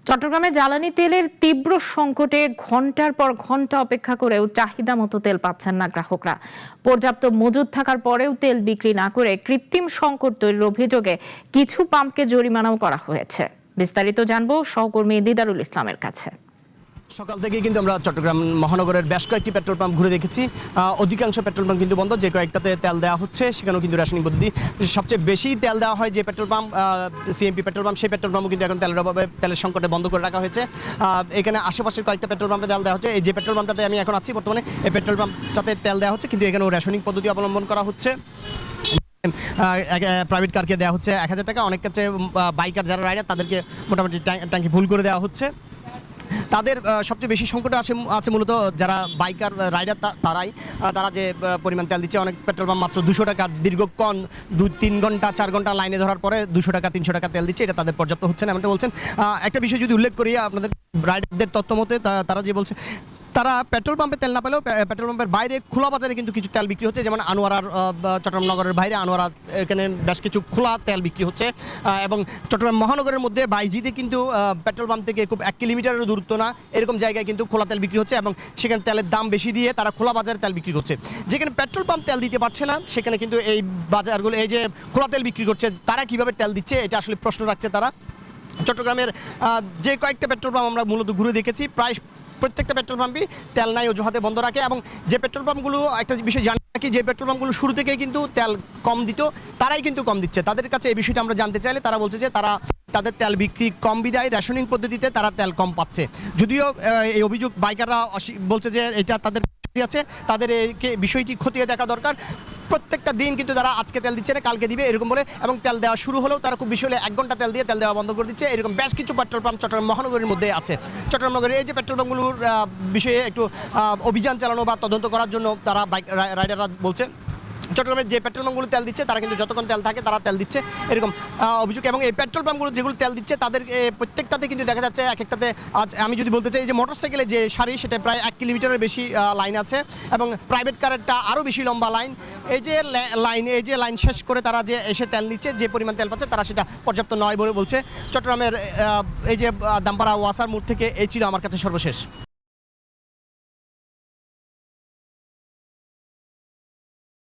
চট্টগ্রামে জ্বালানি তেলের তীব্র সংকটে ঘন্টার পর ঘন্টা অপেক্ষা করেও চাহিদা মতো তেল পাচ্ছেন না গ্রাহকরা। পর্যাপ্ত মজুদ থাকার পরেও তেল বিক্রি না করে কৃত্রিম সংকট তৈরির অভিযোগে কিছু পাম্পকে জরিমানাও করা হয়েছে। বিস্তারিত জানবো সহকর্মী দিদারুল ইসলামের কাছে। সকাল থেকেই কিন্তু আমরা চট্টগ্রাম মহানগরের বেশ কয়েকটি পেট্রোল পাম্প ঘুরে দেখেছি। অধিকাংশ পেট্রোল পাম্প কিন্তু বন্ধ, যে কয়েকটাতে তেল দেওয়া হচ্ছে সেখানেও কিন্তু রেশনিং পদ্ধতি। সবচেয়ে বেশি তেল দেওয়া হয় যে petrol pump, CMP petrol pump, সেই পেট্রোল পাম্পও কিন্তু এখন তেলের অভাবে তেলের সংকটে বন্ধ করে রাখা হয়েছে। এখানে আশেপাশের কয়েকটা পেট্রোল পাম্পে তেল দেওয়া হচ্ছে। এই যে পেট্রোল পাম্পটাতে আমি এখন আছি বর্তমানে, এই পেট্রোল পাম্পটাতে তেল দেওয়া হচ্ছে, কিন্তু এখানেও রেশনিং পদ্ধতি অবলম্বন করা হচ্ছে। প্রাইভেট কারকে দেওয়া হচ্ছে 1000 টাকা, অনেক ক্ষেত্রে বাইকার যারা রাইডার তাদেরকে মোটামুটি ট্যাঙ্কি ফুল করে দেওয়া হচ্ছে। তাদের সবচেয়ে বেশি সংকটে আছে মূলত যারা বাইকার রাইডার, তারা যে পরিমাণ তেল দিচ্ছে। অনেক পেট্রোল পাম্প মাত্র 200 টাকা, দীর্ঘক্ষণ 2-3 ঘন্টা 4 ঘন্টা লাইনে ধরার পরে 200 টাকা 300 টাকা তেল দিচ্ছে। এটা তাদের পর্যাপ্ত হচ্ছে না এমনটা বলছেন। একটা বিষয় যদি উল্লেখ করি আপনাদের রাইডারদের তথ্য মতে, তারা যে বলছে তারা পেট্রোল পাম্পে তেল না পেলেও পেট্রোল পাম্পের বাইরে খোলা বাজারে কিন্তু কিছু তেল বিক্রি হচ্ছে। যেমন আনোয়ারার, চট্টগ্রাম নগরের বাইরে আনোয়ারা, এখানে বেশ কিছু খোলা তেল বিক্রি হচ্ছে। এবং চট্টগ্রাম মহানগরের মধ্যে বাইজিতে কিন্তু পেট্রোল পাম্প থেকে খুব 1 কিলোমিটারের দূরত্ব না, এরকম জায়গায় কিন্তু খোলা তেল বিক্রি হচ্ছে এবং সেখানে তেলের দাম বেশি দিয়ে তারা খোলা বাজারে তেল বিক্রি করছে। যেখানে পেট্রোল পাম্প তেল দিতে পারছে না সেখানে কিন্তু এই বাজারগুলো, এই যে খোলা তেল বিক্রি করছে, তারা কিভাবে তেল দিচ্ছে এটা আসলে প্রশ্ন রাখছে তারা। চট্টগ্রামের যে কয়েকটা পেট্রোল পাম্প আমরা মূলত ঘুরে দেখেছি, প্রায় প্রত্যেকটা পেট্রোল পাম্পই তেল নাই অজুহাতে বন্ধ রাখে। এবং যে পেট্রোল পাম্পগুলো, একটা বিষয় জানি রাখি, যে পেট্রোল পাম্পগুলো শুরু থেকেই কিন্তু তেল কম দিত, তারাই কিন্তু কম দিচ্ছে। তাদের কাছে এই বিষয়টা আমরা জানতে চাইলে তারা বলছে যে তাদের তেল বিক্রি কম বিদায় রেশনিং পদ্ধতিতে তারা তেল কম পাচ্ছে। যদিও এই অভিযোগ বাইকাররা বলছে যে এটা তাদের আছে, তাদের বিষয়টি খতিয়ে দেখা দরকার। প্রত্যেকটা দিন কিন্তু তারা আজকে তেল দিচ্ছে না, কালকে দিবে এরকম বলে, এবং তেল দেওয়া শুরু হলেও তারা খুব বেশি হলে 1 ঘন্টা তেল দিয়ে তেল দেওয়া বন্ধ করে দিচ্ছে। এরকম বেশ কিছু পেট্রোল পাম্প চট্টগ্রাম মহানগরের মধ্যে আছে। চট্টগ্রাম নগরে এই যে পেট্রোল পাম্পগুলোর বিষয়ে একটু অভিযান চালানো বা তদন্ত করার জন্য তারা রাইডাররা বলছে চট্টগ্রামের যে পেট্রোল পাম্পগুলো তেল দিচ্ছে তারা কিন্তু যতক্ষণ তেল থাকে তারা তেল দিচ্ছে, এরকম অভিযোগ। এবং এই পেট্রোল পাম্পগুলো যেগুলো তেল দিচ্ছে তাদের প্রত্যেকটাতে কিন্তু দেখা যাচ্ছে এক একটাতে, আজ আমি যদি বলতে চাই যে মোটরসাইকেলে যে সারি সেটা প্রায় 1 কিলোমিটারের বেশি লাইন আছে, এবং প্রাইভেট কারেরটা আরও বেশি লম্বা লাইন। এই যে লাইন শেষ করে তারা যে এসে তেল নিচ্ছে, যে পরিমাণ তেল পাচ্ছে তারা সেটা পর্যাপ্ত নয় বলে বলছে। চট্টগ্রামের এই যে দামপাড়া ওয়াসার মোড় থেকে এই ছিল আমার কাছে সর্বশেষ।